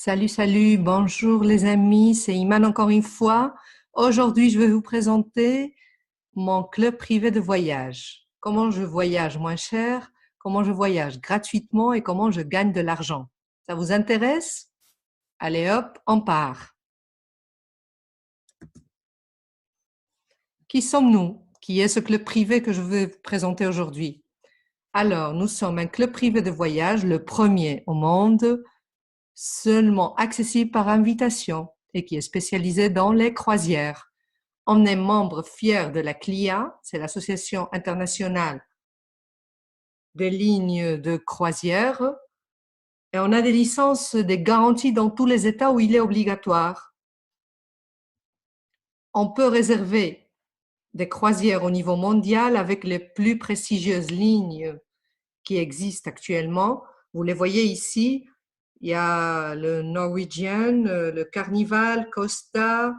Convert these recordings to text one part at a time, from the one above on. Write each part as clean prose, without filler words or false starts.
Salut, salut, bonjour les amis, c'est Iman encore une fois. Aujourd'hui, je vais vous présenter mon club privé de voyage. Comment je voyage moins cher, comment je voyage gratuitement et comment je gagne de l'argent. Ça vous intéresse? Allez hop, on part. Qui sommes-nous? Qui est ce club privé que je vais vous présenter aujourd'hui? Alors, nous sommes un club privé de voyage, le premier au monde, seulement accessible par invitation et qui est spécialisé dans les croisières. On est membre fier de la CLIA, c'est l'Association internationale des lignes de croisière, et on a des licences, des garanties dans tous les États où il est obligatoire. On peut réserver des croisières au niveau mondial avec les plus prestigieuses lignes qui existent actuellement. Vous les voyez ici, il y a le Norwegian, le Carnival, Costa,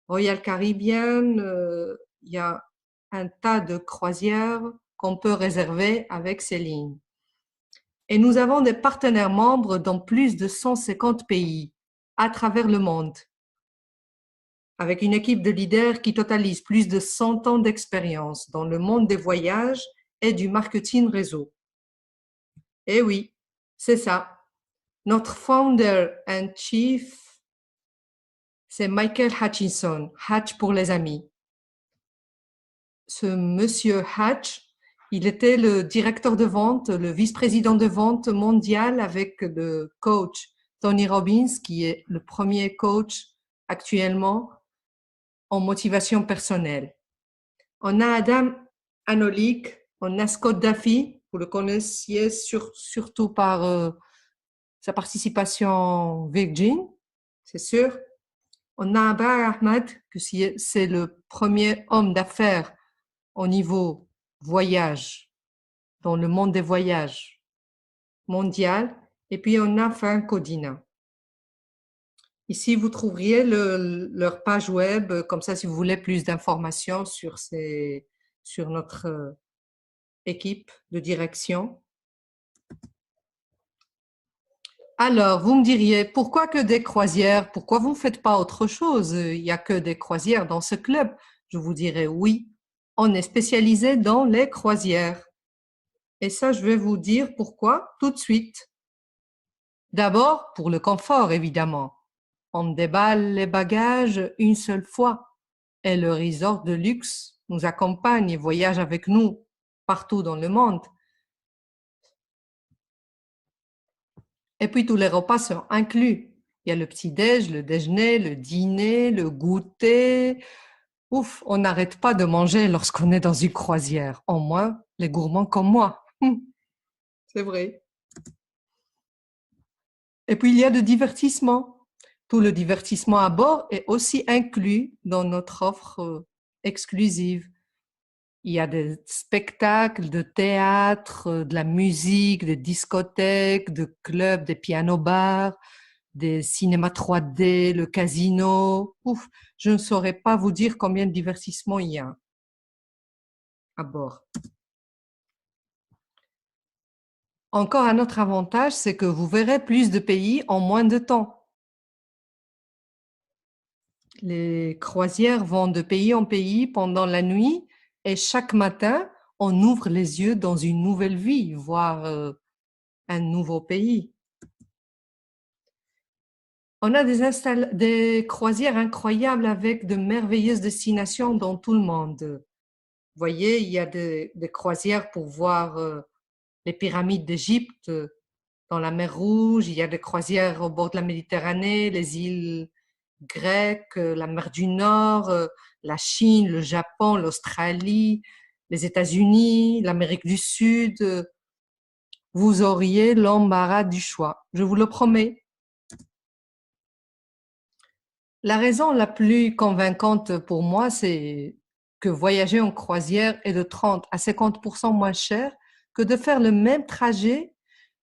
Royal Caribbean, il y a un tas de croisières qu'on peut réserver avec ces lignes. Et nous avons des partenaires membres dans plus de 150 pays à travers le monde, avec une équipe de leaders qui totalise plus de 100 ans d'expérience dans le monde des voyages et du marketing réseau. Et oui, c'est ça. Notre founder and chief, c'est Michael Hutchinson, Hatch pour les amis. Ce monsieur Hatch, il était le directeur de vente, le vice-président de vente mondial avec le coach Tony Robbins, qui est le premier coach actuellement en motivation personnelle. On a Adam Anolik, on a Scott Duffy, vous le connaissiez surtout par sa participation Virgin, c'est sûr. On a Abar Ahmad, que c'est le premier homme d'affaires au niveau voyage, dans le monde des voyages mondial. Et puis, on a Frank Codina. Ici, vous trouveriez leur page web, comme ça, si vous voulez plus d'informations sur notre équipe de direction. Alors, vous me diriez, pourquoi que des croisières? Pourquoi vous ne faites pas autre chose? Il n'y a que des croisières dans ce club. Je vous dirais oui, on est spécialisé dans les croisières. Et ça, je vais vous dire pourquoi tout de suite. D'abord, pour le confort, évidemment. On déballe les bagages une seule fois et le resort de luxe nous accompagne et voyage avec nous partout dans le monde. Et puis tous les repas sont inclus. Il y a le petit-déj, le déjeuner, le dîner, le goûter. Ouf, on n'arrête pas de manger lorsqu'on est dans une croisière. Au moins, les gourmands comme moi. C'est vrai. Et puis, il y a le divertissement. Tout le divertissement à bord est aussi inclus dans notre offre exclusive. Il y a des spectacles de théâtre, de la musique, des discothèques, de clubs, des pianos-bars, des cinémas 3D, le casino. Ouf, je ne saurais pas vous dire combien de divertissements il y a à bord. Encore un autre avantage, c'est que vous verrez plus de pays en moins de temps. Les croisières vont de pays en pays pendant la nuit et chaque matin, on ouvre les yeux dans une nouvelle vie, voire un nouveau pays. On a des croisières incroyables avec de merveilleuses destinations dans tout le monde. Vous voyez, il y a des croisières pour voir les pyramides d'Égypte dans la mer Rouge, il y a des croisières au bord de la Méditerranée, les îles grecques, la mer du Nord, la Chine, le Japon, l'Australie, les États-Unis, l'Amérique du Sud. Vous auriez l'embarras du choix, je vous le promets. La raison la plus convaincante pour moi, c'est que voyager en croisière est de 30 à 50% moins cher que de faire le même trajet,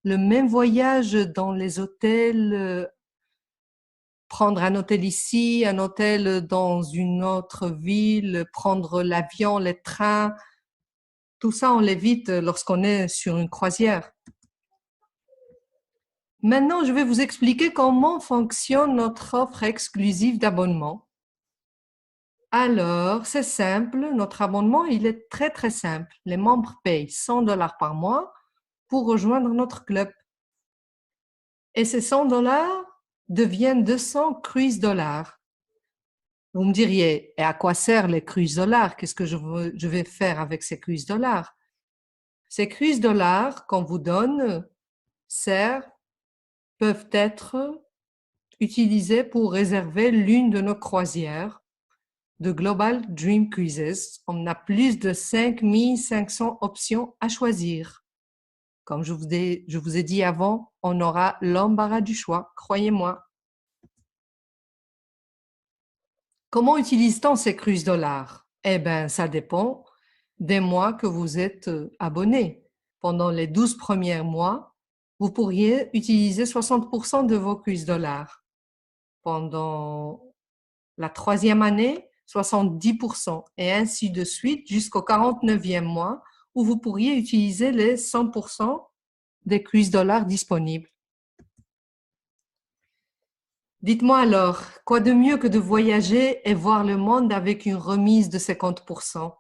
le même voyage dans les hôtels, prendre un hôtel ici, un hôtel dans une autre ville, prendre l'avion, les trains. Tout ça, on l'évite lorsqu'on est sur une croisière. Maintenant, je vais vous expliquer comment fonctionne notre offre exclusive d'abonnement. Alors, c'est simple, notre abonnement, il est très simple. Les membres payent 100 $ par mois pour rejoindre notre club. Et ces 100 $ deviennent 200 cruise dollars. Vous me diriez, et à quoi servent les cruise dollars? Qu'est-ce que je vais faire avec ces cruise dollars? Ces cruise dollars qu'on vous donne peuvent être utilisés pour réserver l'une de nos croisières de Global Dream Cruises. On a plus de 5500 options à choisir. Comme je vous ai dit avant, on aura l'embarras du choix, croyez-moi. Comment utilise-t-on ces cruise dollars? Eh bien, ça dépend des mois que vous êtes abonné. Pendant les 12 premiers mois, vous pourriez utiliser 60% de vos cruise dollars. Pendant la 3e année, 70% et ainsi de suite jusqu'au 49e mois où vous pourriez utiliser les 100% des cruise dollars disponibles. Dites-moi alors, quoi de mieux que de voyager et voir le monde avec une remise de 50%?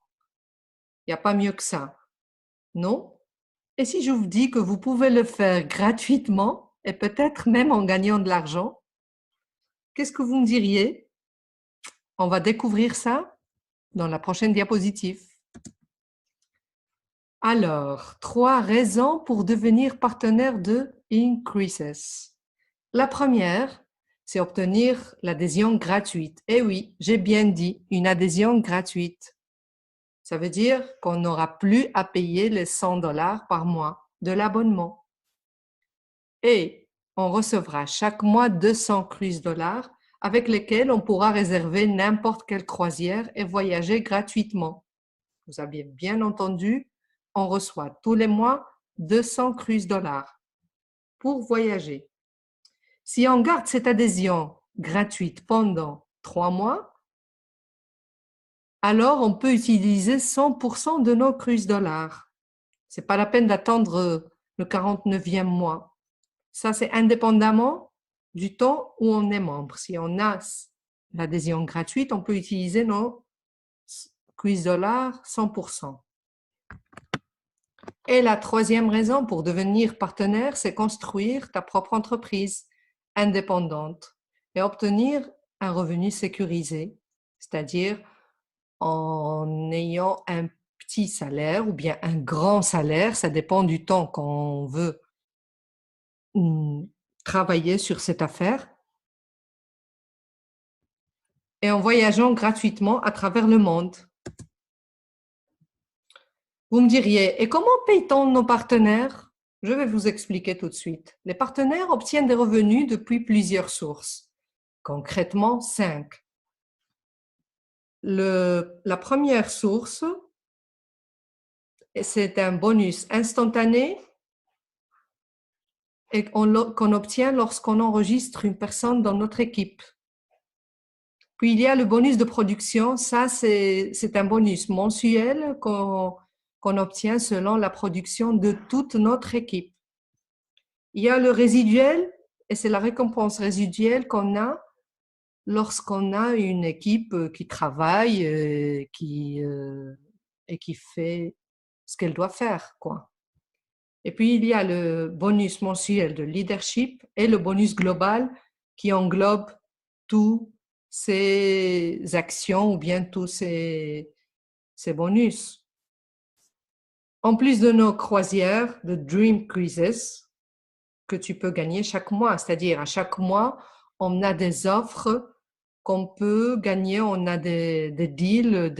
Il n'y a pas mieux que ça, non? Et si je vous dis que vous pouvez le faire gratuitement et peut-être même en gagnant de l'argent, qu'est-ce que vous me diriez? On va découvrir ça dans la prochaine diapositive. Alors, 3 raisons pour devenir partenaire de Increases. La première, c'est obtenir l'adhésion gratuite. Eh oui, j'ai bien dit, une adhésion gratuite. Ça veut dire qu'on n'aura plus à payer les 100 $ par mois de l'abonnement. Et on recevra chaque mois 200 cruise dollars avec lesquels on pourra réserver n'importe quelle croisière et voyager gratuitement. Vous avez bien entendu, on reçoit tous les mois 200 cruise dollars pour voyager. Si on garde cette adhésion gratuite pendant 3 mois, alors on peut utiliser 100% de nos cruise dollars. Ce n'est pas la peine d'attendre le 49e mois. Ça, c'est indépendamment du temps où on est membre. Si on a l'adhésion gratuite, on peut utiliser nos cruise dollars 100%. Et la 3e raison pour devenir partenaire, c'est construire ta propre entreprise indépendante et obtenir un revenu sécurisé, c'est-à-dire en ayant un petit salaire ou bien un grand salaire, ça dépend du temps qu'on veut travailler sur cette affaire, et en voyageant gratuitement à travers le monde. Vous me diriez, et comment paye-t-on nos partenaires? Je vais vous expliquer tout de suite. Les partenaires obtiennent des revenus depuis plusieurs sources, concrètement 5. La première source, c'est un bonus instantané et qu'on obtient lorsqu'on enregistre une personne dans notre équipe. Puis il y a le bonus de production, ça c'est un bonus mensuel qu'on obtient selon la production de toute notre équipe. Il y a le résiduel, et c'est la récompense résiduelle qu'on a lorsqu'on a une équipe qui travaille et qui fait ce qu'elle doit faire, quoi. Et puis, il y a le bonus mensuel de leadership et le bonus global qui englobe tous ces actions ou bien tous ces bonus. En plus de nos croisières de Dream Cruises que tu peux gagner chaque mois, c'est-à-dire à chaque mois, on a des offres qu'on peut gagner, on a des deals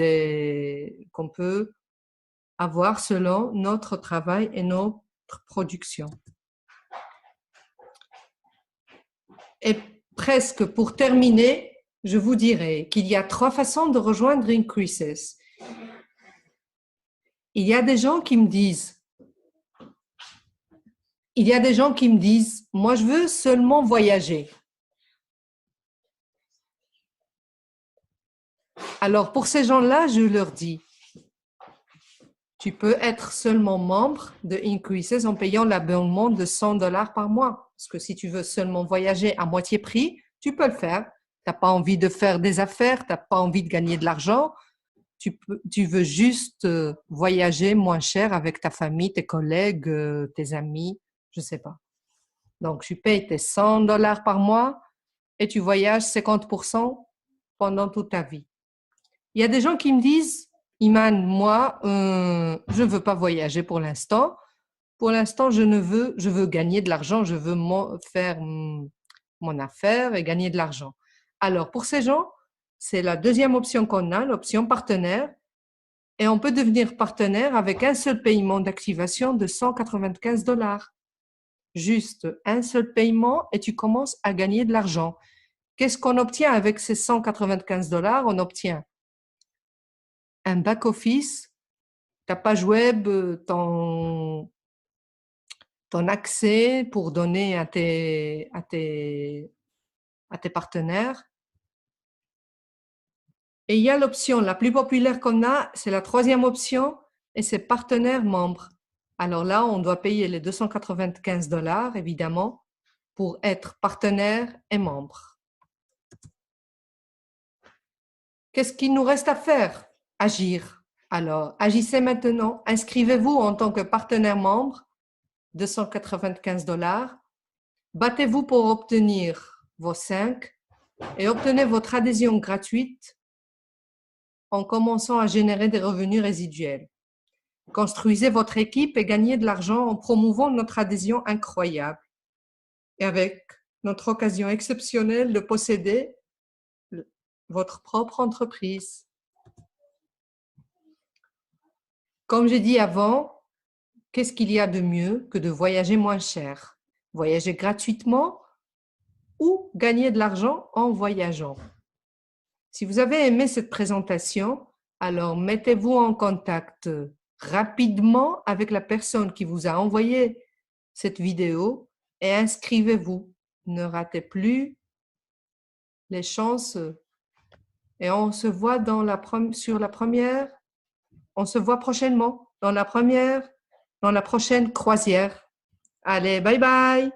qu'on peut avoir selon notre travail et notre production. Et presque pour terminer, je vous dirai qu'il y a 3 façons de rejoindre Increases. Il y a des gens qui me disent, moi je veux seulement voyager. Alors pour ces gens-là, je leur dis, tu peux être seulement membre de Increases en payant l'abonnement de 100 $ par mois. Parce que si tu veux seulement voyager à moitié prix, tu peux le faire. Tu n'as pas envie de faire des affaires, tu n'as pas envie de gagner de l'argent. Tu veux juste voyager moins cher avec ta famille, tes collègues, tes amis, je ne sais pas. Donc, tu payes tes $100 par mois et tu voyages 50% pendant toute ta vie. Il y a des gens qui me disent, Iman, moi, je ne veux pas voyager pour l'instant. Pour l'instant, je veux gagner de l'argent, je veux faire mon affaire et gagner de l'argent. Alors, pour ces gens, c'est la deuxième option qu'on a, l'option partenaire. Et on peut devenir partenaire avec un seul paiement d'activation de $195. Juste un seul paiement et tu commences à gagner de l'argent. Qu'est-ce qu'on obtient avec ces $195? On obtient un back-office, ta page web, ton accès pour donner à tes partenaires. Et il y a l'option la plus populaire qu'on a, c'est la troisième option, et c'est partenaire membre. Alors là, on doit payer les $295, évidemment, pour être partenaire et membre. Qu'est-ce qu'il nous reste à faire? Agir. Alors, agissez maintenant. Inscrivez-vous en tant que partenaire membre, $295. Battez-vous pour obtenir vos 5 et obtenez votre adhésion gratuite en commençant à générer des revenus résiduels. Construisez votre équipe et gagnez de l'argent en promouvant notre adhésion incroyable et avec notre occasion exceptionnelle de posséder votre propre entreprise. Comme j'ai dit avant, qu'est-ce qu'il y a de mieux que de voyager moins cher? Voyager gratuitement ou gagner de l'argent en voyageant. Si vous avez aimé cette présentation, alors mettez-vous en contact rapidement avec la personne qui vous a envoyé cette vidéo et inscrivez-vous. Ne ratez plus les chances. Et on se voit on se voit prochainement dans la prochaine croisière. Allez, bye bye!